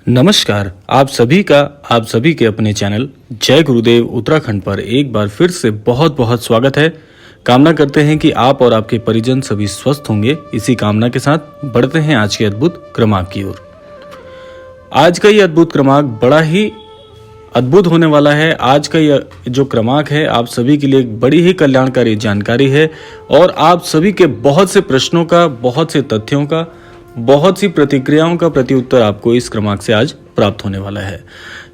नमस्कार, आप सभी के अपने चैनल जय गुरुदेव उत्तराखंड पर एक बार फिर से बहुत बहुत स्वागत है। कामना करते हैं कि आप और आपके परिजन सभी स्वस्थ होंगे। इसी कामना के साथ बढ़ते हैं आज के अद्भुत क्रमांक की ओर। आज का ये अद्भुत क्रमांक बड़ा ही अद्भुत होने वाला है। आज का यह जो क्रमांक है आप सभी के लिए एक बड़ी ही कल्याणकारी जानकारी है और आप सभी के बहुत से प्रश्नों का, बहुत से तथ्यों का, बहुत सी प्रतिक्रियाओं का प्रत्युत्तर आपको इस क्रमांक से आज प्राप्त होने वाला है।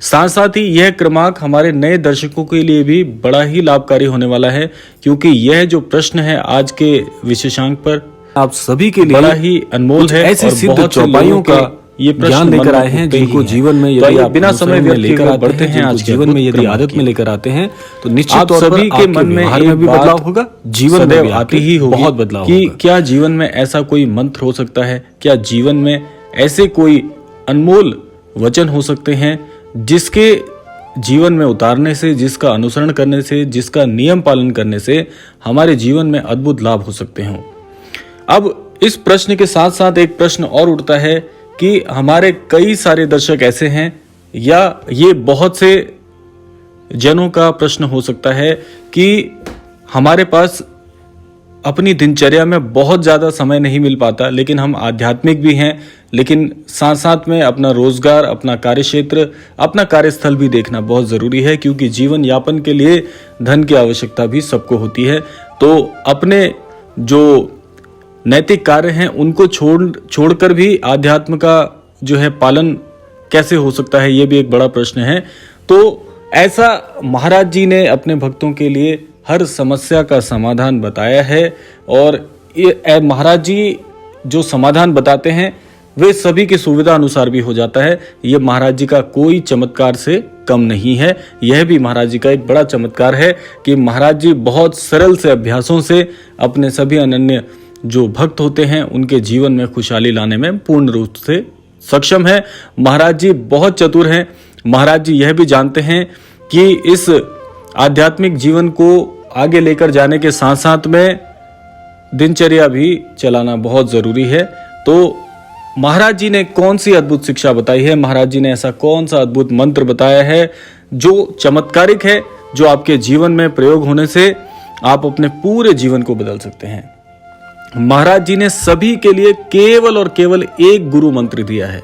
साथ साथ ही यह क्रमांक हमारे नए दर्शकों के लिए भी बड़ा ही लाभकारी होने वाला है, क्योंकि यह जो प्रश्न है आज के विशेषांक पर आप सभी के लिए बड़ा ही अनमोल है। ऐसी सिद्ध चौपाइयों का ये ज्ञान लेकर आए हैं जिनको जीवन में यदि आप बिना समय व्यर्थ लेकर किए बढ़ते हैं, आज जीवन में यदि आदत में लेकर आते हैं तो निश्चित आप तौर पर सभी के मन में व्यवहार में भी बदलाव होगा, जीवन में भी आती ही होगी बहुत बदलाव कि होगा। क्या जीवन में ऐसा कोई मंत्र हो सकता है, क्या जीवन में ऐसे कोई अनमोल वचन हो सकते हैं जिसके जीवन में उतारने से, जिसका अनुसरण करने से, जिसका नियम पालन करने से हमारे जीवन में अद्भुत लाभ हो सकते हों। अब इस प्रश्न के साथ साथ एक प्रश्न और उठता है कि हमारे कई सारे दर्शक ऐसे हैं, या ये बहुत से जनों का प्रश्न हो सकता है कि हमारे पास अपनी दिनचर्या में बहुत ज़्यादा समय नहीं मिल पाता, लेकिन हम आध्यात्मिक भी हैं, लेकिन साथ साथ में अपना रोजगार, अपना कार्यक्षेत्र, अपना कार्यस्थल भी देखना बहुत ज़रूरी है, क्योंकि जीवन यापन के लिए धन की आवश्यकता भी सबको होती है। तो अपने जो नैतिक कार्य हैं उनको छोड़कर भी आध्यात्म का जो है पालन कैसे हो सकता है, ये भी एक बड़ा प्रश्न है। तो ऐसा महाराज जी ने अपने भक्तों के लिए हर समस्या का समाधान बताया है, और ये महाराज जी जो समाधान बताते हैं वे सभी की सुविधा अनुसार भी हो जाता है। ये महाराज जी का कोई चमत्कार से कम नहीं है। यह भी महाराज जी का एक बड़ा चमत्कार है कि महाराज जी बहुत सरल से अभ्यासों से अपने सभी अनन्य जो भक्त होते हैं उनके जीवन में खुशहाली लाने में पूर्ण रूप से सक्षम है। महाराज जी बहुत चतुर हैं। महाराज जी यह भी जानते हैं कि इस आध्यात्मिक जीवन को आगे लेकर जाने के साथ साथ में दिनचर्या भी चलाना बहुत जरूरी है। तो महाराज जी ने कौन सी अद्भुत शिक्षा बताई है, महाराज जी ने ऐसा कौन सा अद्भुत मंत्र बताया है जो चमत्कारिक है, जो आपके जीवन में प्रयोग होने से आप अपने पूरे जीवन को बदल सकते हैं। महाराज जी ने सभी के लिए केवल और केवल एक गुरु मंत्र दिया है।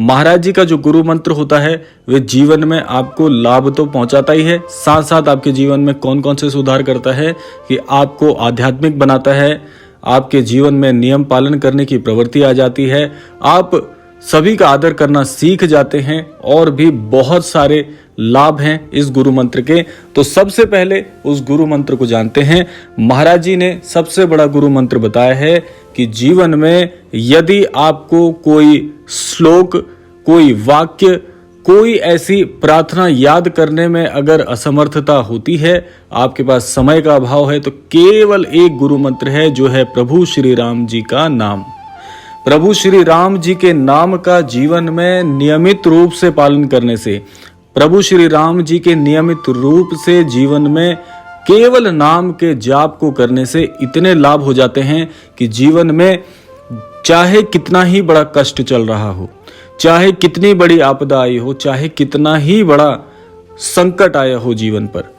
महाराज जी का जो गुरु मंत्र होता है वे जीवन में आपको लाभ तो पहुंचाता ही है, साथ साथ आपके जीवन में कौन कौन से सुधार करता है कि आपको आध्यात्मिक बनाता है, आपके जीवन में नियम पालन करने की प्रवृत्ति आ जाती है, आप सभी का आदर करना सीख जाते हैं, और भी बहुत सारे लाभ हैं इस गुरु मंत्र के। तो सबसे पहले उस गुरु मंत्र को जानते हैं। महाराज जी ने सबसे बड़ा गुरु मंत्र बताया है कि जीवन में यदि आपको कोई श्लोक, कोई वाक्य, कोई ऐसी प्रार्थना याद करने में अगर असमर्थता होती है, आपके पास समय का अभाव है, तो केवल एक गुरु मंत्र है जो है प्रभु श्री राम जी का नाम। प्रभु श्री राम जी के नाम का जीवन में नियमित रूप से पालन करने से, प्रभु श्री राम जी के नियमित रूप से जीवन में केवल नाम के जाप को करने से इतने लाभ हो जाते हैं कि जीवन में चाहे कितना ही बड़ा कष्ट चल रहा हो, चाहे कितनी बड़ी आपदा आई हो, चाहे कितना ही बड़ा संकट आया हो जीवन पर,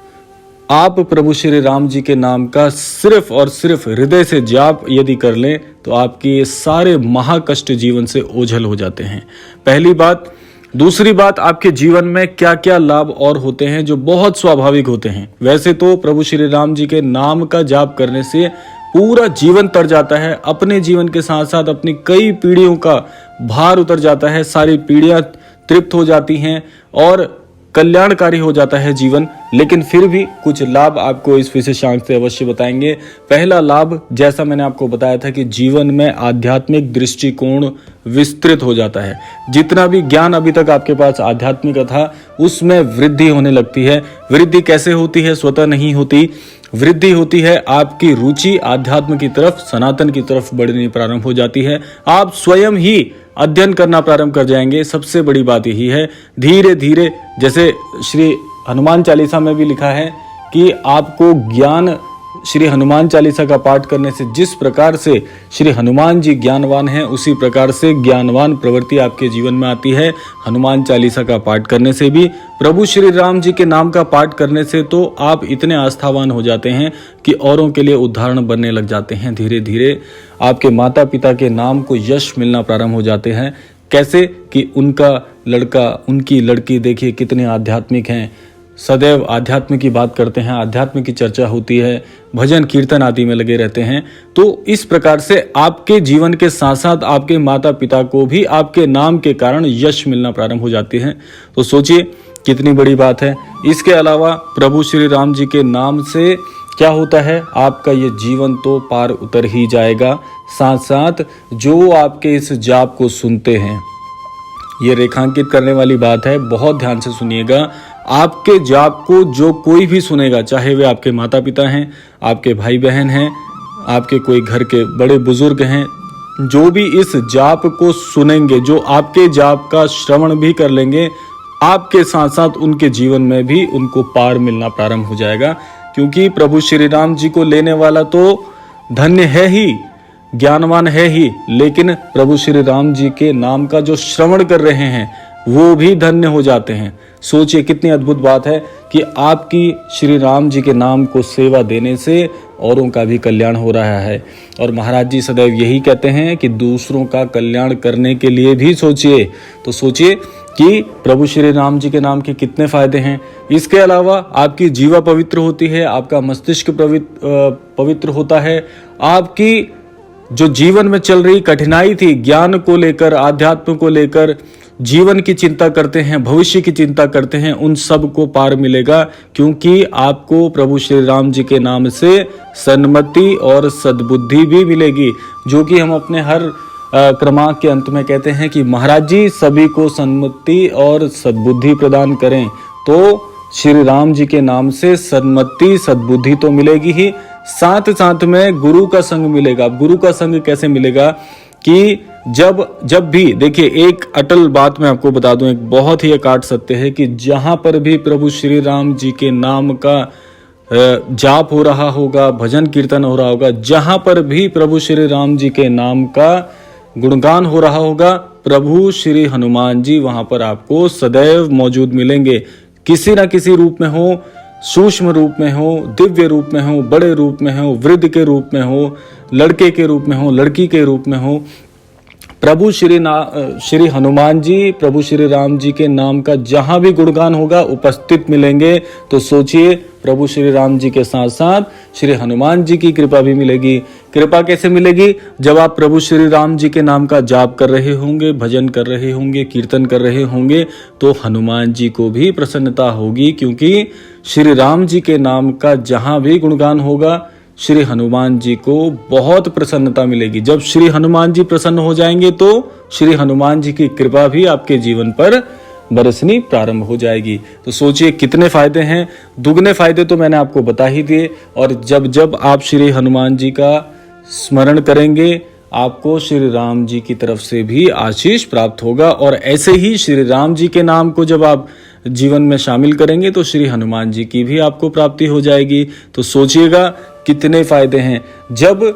आप प्रभु श्री राम जी के नाम का सिर्फ और सिर्फ हृदय से जाप यदि कर लें तो आपके ये सारे महाकष्ट जीवन से ओझल हो जाते हैं। पहली बात। दूसरी बात, आपके जीवन में क्या क्या लाभ और होते हैं जो बहुत स्वाभाविक होते हैं। वैसे तो प्रभु श्री राम जी के नाम का जाप करने से पूरा जीवन तर जाता है, अपने जीवन के साथ साथ अपनी कई पीढ़ियों का भार उतर जाता है, सारी पीढ़ियां तृप्त हो जाती हैं और कल्याणकारी हो जाता है जीवन। लेकिन फिर भी कुछ लाभ आपको इस विशेषांक से अवश्य बताएंगे। पहला लाभ, जैसा मैंने आपको बताया था कि जीवन में आध्यात्मिक दृष्टिकोण विस्तृत हो जाता है। जितना भी ज्ञान अभी तक आपके पास आध्यात्मिक था उसमें वृद्धि होने लगती है। वृद्धि कैसे होती है? स्वतः नहीं होती। वृद्धि होती है आपकी रुचि आध्यात्म की तरफ, सनातन की तरफ बढ़नी प्रारंभ हो जाती है। आप स्वयं ही अध्ययन करना प्रारंभ कर जाएंगे। सबसे बड़ी बात यही है, धीरे धीरे, जैसे श्री हनुमान चालीसा में भी लिखा है कि आपको ज्ञान श्री हनुमान चालीसा का पाठ करने से जिस प्रकार से श्री हनुमान जी ज्ञानवान हैं, उसी प्रकार से ज्ञानवान प्रवृत्ति आपके जीवन में आती है। हनुमान चालीसा का पाठ करने से भी, प्रभु श्री राम जी के नाम का पाठ करने से तो आप इतने आस्थावान हो जाते हैं कि औरों के लिए उदाहरण बनने लग जाते हैं। धीरे धीरे आपके माता पिता के नाम को यश मिलना प्रारंभ हो जाते हैं। कैसे कि उनका लड़का, उनकी लड़की देखिए कितने आध्यात्मिक हैं, सदैव आध्यात्म की बात करते हैं, आध्यात्म की चर्चा होती है, भजन कीर्तन आदि में लगे रहते हैं। तो इस प्रकार से आपके जीवन के साथ साथ आपके माता पिता को भी आपके नाम के कारण यश मिलना प्रारंभ हो जाती है। तो सोचिए कितनी बड़ी बात है। इसके अलावा प्रभु श्री राम जी के नाम से क्या होता है, आपका ये जीवन तो पार उतर ही जाएगा। साथ साथ जो आपके इस जाप को सुनते हैं, ये रेखांकित करने वाली बात है, बहुत ध्यान से सुनिएगा। आपके जाप को जो कोई भी सुनेगा, चाहे वे आपके माता पिता हैं, आपके भाई बहन हैं, आपके कोई घर के बड़े बुजुर्ग हैं, जो भी इस जाप को सुनेंगे, जो आपके जाप का श्रवण भी कर लेंगे, आपके साथ साथ उनके जीवन में भी उनको पार मिलना प्रारंभ हो जाएगा। क्योंकि प्रभु श्री राम जी को लेने वाला तो धन्य है ही, ज्ञानवान है ही, लेकिन प्रभु श्री राम जी के नाम का जो श्रवण कर रहे हैं वो भी धन्य हो जाते हैं। सोचिए कितनी अद्भुत बात है कि आपकी श्री राम जी के नाम को सेवा देने से औरों का भी कल्याण हो रहा है। और महाराज जी सदैव यही कहते हैं कि दूसरों का कल्याण करने के लिए भी सोचिए। तो सोचिए कि प्रभु श्री राम जी के नाम के कितने फायदे हैं। इसके अलावा आपकी जीवा पवित्र होती है, आपका मस्तिष्क पवित्र होता है। आपकी जो जीवन में चल रही कठिनाई थी, ज्ञान को लेकर, आध्यात्म को लेकर, जीवन की चिंता करते हैं, भविष्य की चिंता करते हैं, उन सब को पार मिलेगा। क्योंकि आपको प्रभु श्री राम जी के नाम से सन्मति और सद्बुद्धि भी मिलेगी, जो कि हम अपने हर क्रमांक के अंत में कहते हैं कि महाराज जी सभी को सन्मति और सद्बुद्धि प्रदान करें। तो श्री राम जी के नाम से सन्मति सद्बुद्धि तो मिलेगी ही, साथ साथ में गुरु का संग मिलेगा। गुरु का संग कैसे मिलेगा कि जब भी देखिए, एक अटल बात मैं आपको बता दूं, एक बहुत ही अकाट सत्य है कि जहां पर भी प्रभु श्री राम जी के नाम का जाप हो रहा होगा, भजन कीर्तन हो रहा होगा, जहां पर भी प्रभु श्री राम जी के नाम का गुणगान हो रहा होगा, प्रभु श्री हनुमान जी वहां पर आपको सदैव मौजूद मिलेंगे। किसी ना किसी रूप में हो, सूक्ष्म रूप में हो, दिव्य रूप में हो, बड़े रूप में हो, वृद्ध के रूप में हो, लड़के के रूप में हो, लड़की के रूप में हो, प्रभु श्री हनुमान जी, प्रभु श्री राम जी के नाम का जहां भी गुणगान होगा उपस्थित मिलेंगे। तो सोचिए, प्रभु श्री राम जी के साथ साथ श्री हनुमान जी की कृपा भी मिलेगी। कृपा कैसे मिलेगी? जब आप प्रभु श्री राम जी के नाम का जाप कर रहे होंगे, भजन कर रहे होंगे, कीर्तन कर रहे होंगे, तो हनुमान जी को भी प्रसन्नता होगी। क्योंकि श्री राम जी के नाम का जहां भी गुणगान होगा, श्री हनुमान जी को बहुत प्रसन्नता मिलेगी। जब श्री हनुमान जी प्रसन्न हो जाएंगे तो श्री हनुमान जी की कृपा भी आपके जीवन पर बरसनी प्रारंभ हो जाएगी। तो सोचिए कितने फायदे हैं। दुगने फायदे तो मैंने आपको बता ही दिए। और जब जब आप श्री हनुमान जी का स्मरण करेंगे, आपको श्री राम जी की तरफ से भी आशीष प्राप्त होगा। और ऐसे ही श्री राम जी के नाम को जब आप जीवन में शामिल करेंगे तो श्री हनुमान जी की भी आपको प्राप्ति हो जाएगी। तो सोचिएगा कितने फायदे हैं जब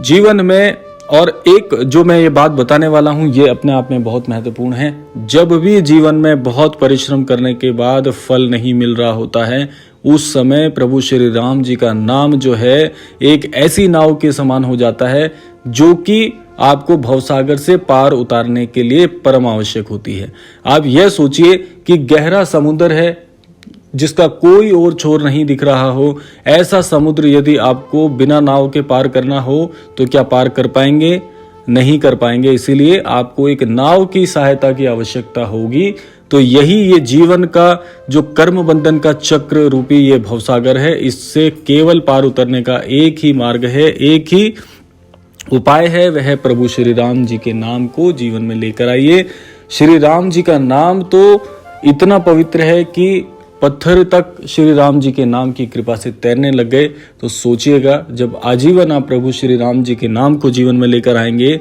जीवन में। और एक जो मैं ये बात बताने वाला हूं, ये अपने आप में बहुत महत्वपूर्ण है। जब भी जीवन में बहुत परिश्रम करने के बाद फल नहीं मिल रहा होता है, उस समय प्रभु श्री राम जी का नाम जो है एक ऐसी नाव के समान हो जाता है, जो कि आपको भवसागर से पार उतारने के लिए परम आवश्यक होती है। आप यह सोचिए कि गहरा समुद्र है जिसका कोई और छोर नहीं दिख रहा हो, ऐसा समुद्र यदि आपको बिना नाव के पार करना हो तो क्या पार कर पाएंगे? नहीं कर पाएंगे। इसीलिए आपको एक नाव की सहायता की आवश्यकता होगी। तो यही ये जीवन का जो कर्म बंधन का चक्र रूपी ये भवसागर है, इससे केवल पार उतरने का एक ही मार्ग है, एक ही उपाय है, वह प्रभु श्री राम जी के नाम को जीवन में लेकर आइए। श्री राम जी का नाम तो इतना पवित्र है कि पत्थर तक श्री राम जी के नाम की कृपा से तैरने लग गए। तो सोचिएगा, जब आजीवन आप प्रभु श्री राम जी के नाम को जीवन में लेकर आएंगे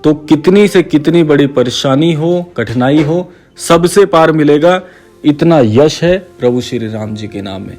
तो कितनी से कितनी बड़ी परेशानी हो, कठिनाई हो, सबसे पार मिलेगा। इतना यश है प्रभु श्री राम जी के नाम में।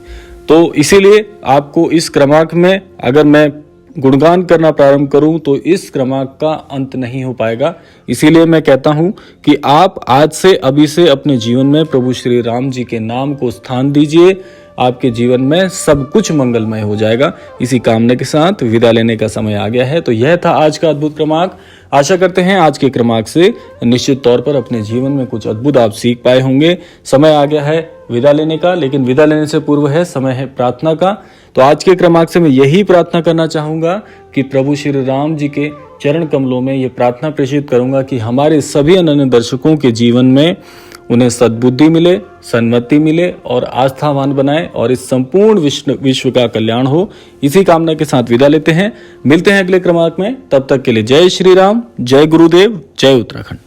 तो इसीलिए आपको इस क्रमांक में अगर मैं गुणगान करना प्रारंभ करूं तो इस क्रमांक का अंत नहीं हो पाएगा। इसीलिए मैं कहता हूं कि आप आज से अभी से अपने जीवन में प्रभु श्री राम जी के नाम को स्थान दीजिए, आपके जीवन में सब कुछ मंगलमय हो जाएगा। इसी कामना के साथ विदा लेने का समय आ गया है। तो यह था आज का अद्भुत क्रमांक। आशा करते हैं आज के क्रमांक से निश्चित तौर पर अपने जीवन में कुछ अद्भुत आप सीख पाए होंगे। समय आ गया है विदा लेने का, लेकिन विदा लेने से पूर्व है समय है प्रार्थना का। तो आज के क्रमांक से मैं यही प्रार्थना करना चाहूंगा कि प्रभु श्री राम जी के चरण कमलों में ये प्रार्थना प्रेषित करूंगा कि हमारे सभी अनन्य दर्शकों के जीवन में उन्हें सद्बुद्धि मिले, सन्मति मिले और आस्थावान बनाए और इस संपूर्ण विश्व का कल्याण हो। इसी कामना के साथ विदा लेते हैं। मिलते हैं अगले क्रमांक में। तब तक के लिए जय श्री राम, जय गुरुदेव, जय उत्तराखंड।